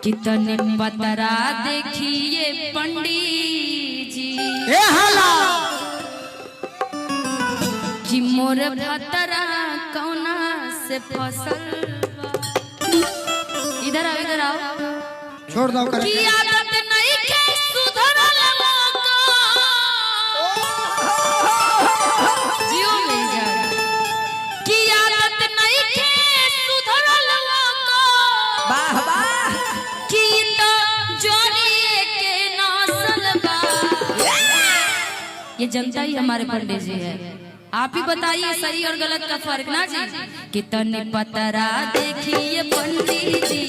कितने पतरा देखिए पंडित जी कि मोर भतरा कौना से फसल। इधर आओ इधर आओ, छोड़ दो कर की आदत नहीं के सुधरल लोका जियो मिल जाए। की आदत नहीं के सुधरल लोका वाह वाह की तो जोड़िए के नौसल बा। ये जनता ही हमारे पंडित जी है, आप ही बताइए सही और गलत का फर्क ना जी। कितने पतरा देखिए पंडित जी